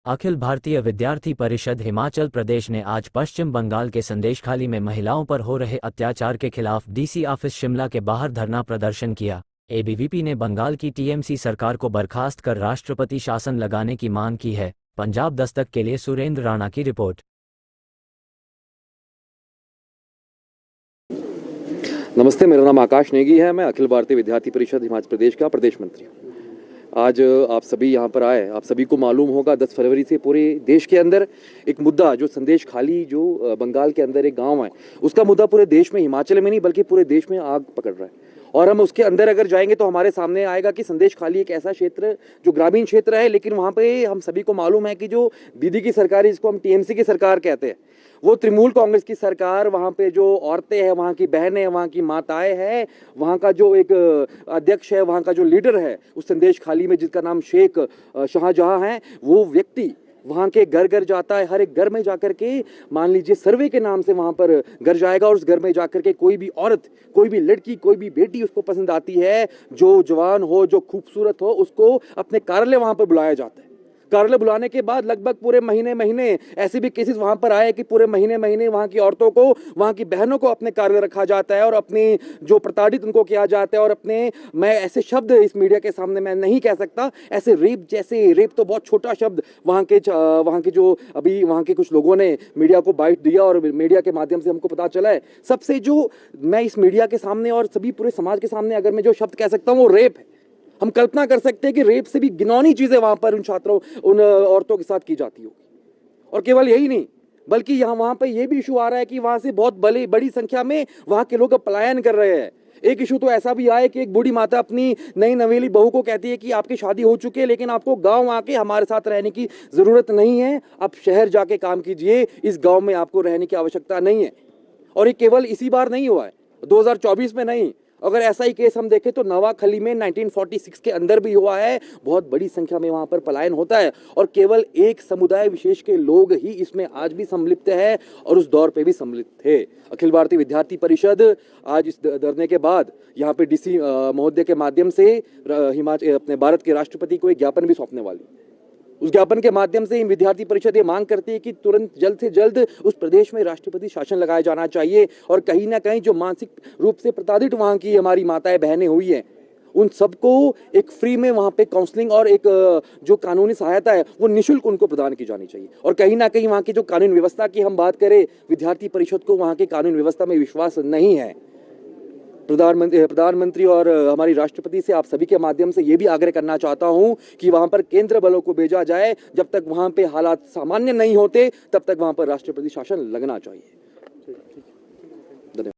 अखिल भारतीय विद्यार्थी परिषद हिमाचल प्रदेश ने आज पश्चिम बंगाल के संदेशखाली में महिलाओं पर हो रहे अत्याचार के खिलाफ डीसी ऑफिस शिमला के बाहर धरना प्रदर्शन किया। एबीवीपी ने बंगाल की टीएमसी सरकार को बर्खास्त कर राष्ट्रपति शासन लगाने की मांग की है। पंजाब दस्तक के लिए सुरेंद्र राणा की रिपोर्ट। नमस्ते, मेरा नाम आकाश नेगी है। मैं अखिल भारतीय विद्यार्थी परिषद हिमाचल प्रदेश का प्रदेश मंत्री हूँ। आज आप सभी यहाँ पर आए। आप सभी को मालूम होगा 10 फरवरी से पूरे देश के अंदर एक मुद्दा जो संदेशखाली जो बंगाल के अंदर एक गांव है, उसका मुद्दा पूरे देश में, हिमाचल में नहीं बल्कि पूरे देश में आग पकड़ रहा है। और हम उसके अंदर अगर जाएंगे तो हमारे सामने आएगा कि संदेशखाली एक ऐसा क्षेत्र जो ग्रामीण क्षेत्र है, लेकिन वहाँ पे हम सभी को मालूम है कि जो दीदी की सरकार है, जिसको हम टीएमसी की सरकार कहते हैं, वो तृणमूल कांग्रेस की सरकार, वहाँ पे जो औरतें हैं, वहाँ की बहनें, वहाँ की माताएं हैं, वहाँ का जो एक अध्यक्ष है, वहाँ का जो लीडर है उस संदेशखाली में, जिसका नाम शेख शाहजहां है, वो व्यक्ति वहाँ के घर घर जाता है। हर एक घर में जाकर के, मान लीजिए सर्वे के नाम से वहाँ पर घर जाएगा और उस घर में जाकर के कोई भी औरत, कोई भी लड़की, कोई भी बेटी उसको पसंद आती है, जो जवान हो, जो खूबसूरत हो, उसको अपने कार्यालय वहाँ पर बुलाया जाता है। कार्यालय बुलाने के बाद लगभग पूरे महीने ऐसे भी केसेस वहां पर आए कि पूरे महीने वहां की औरतों को, वहां की बहनों को अपने कार्यालय रखा जाता है और अपनी जो प्रताड़ित उनको किया जाता है। और अपने, मैं ऐसे शब्द इस मीडिया के सामने मैं नहीं कह सकता, ऐसे रेप, जैसे रेप तो बहुत छोटा शब्द, वहां के जो अभी वहां के कुछ लोगों ने मीडिया को बाइट दिया और मीडिया के माध्यम से हमको पता चला है, सबसे जो मैं इस मीडिया के सामने और सभी पूरे समाज के सामने अगर मैं जो शब्द कह सकता हूँ वो रेप है। हम कल्पना कर सकते हैं कि रेप से भी घिनौनी चीजें वहां पर उन छात्रों, उन औरतों के साथ की जाती होगी। और केवल यही नहीं, बल्कि यहाँ वहां पर यह भी इशू आ रहा है कि वहां से बहुत बड़ी संख्या में वहां के लोग पलायन कर रहे हैं। एक इशू तो ऐसा भी आया कि एक बूढ़ी माता अपनी नई नवेली बहू को कहती है कि आपकी शादी हो चुकी है, लेकिन आपको गांव आके हमारे साथ रहने की जरूरत नहीं है, आप शहर जाके काम कीजिए, इस गांव में आपको रहने की आवश्यकता नहीं है। और ये केवल इसी बार नहीं हुआ है, 2024 में नहीं। अगर ऐसा ही केस हम देखें तो नवाखली में 1946 के अंदर भी हुआ है। बहुत बड़ी संख्या में वहां पर पलायन होता है और केवल एक समुदाय विशेष के लोग ही इसमें आज भी सम्मिलित है और उस दौर पे भी सम्मिलित थे। अखिल भारतीय विद्यार्थी परिषद आज इस धरने के बाद यहाँ पे डीसी महोदय के माध्यम से हिमाचल, अपने भारत के राष्ट्रपति को एक ज्ञापन भी सौंपने वाली है। उस ज्ञापन के माध्यम से विद्यार्थी परिषद ये मांग करती है कि तुरंत जल्द से जल्द उस प्रदेश में राष्ट्रपति शासन लगाया जाना चाहिए और कहीं ना कहीं जो मानसिक रूप से प्रताड़ित वहाँ की हमारी माताएं बहनें हुई हैं, उन सबको एक फ्री में वहाँ पे काउंसलिंग और एक जो कानूनी सहायता है वो निःशुल्क उनको प्रदान की जानी चाहिए। और कहीं ना कहीं वहाँ की जो कानून व्यवस्था की हम बात करें, विद्यार्थी परिषद को वहाँ के कानून व्यवस्था में विश्वास नहीं है। प्रधानमंत्री और हमारी राष्ट्रपति से आप सभी के माध्यम से ये भी आग्रह करना चाहता हूं कि वहां पर केंद्र बलों को भेजा जाए। जब तक वहां पे हालात सामान्य नहीं होते तब तक वहां पर राष्ट्रपति शासन लगना चाहिए।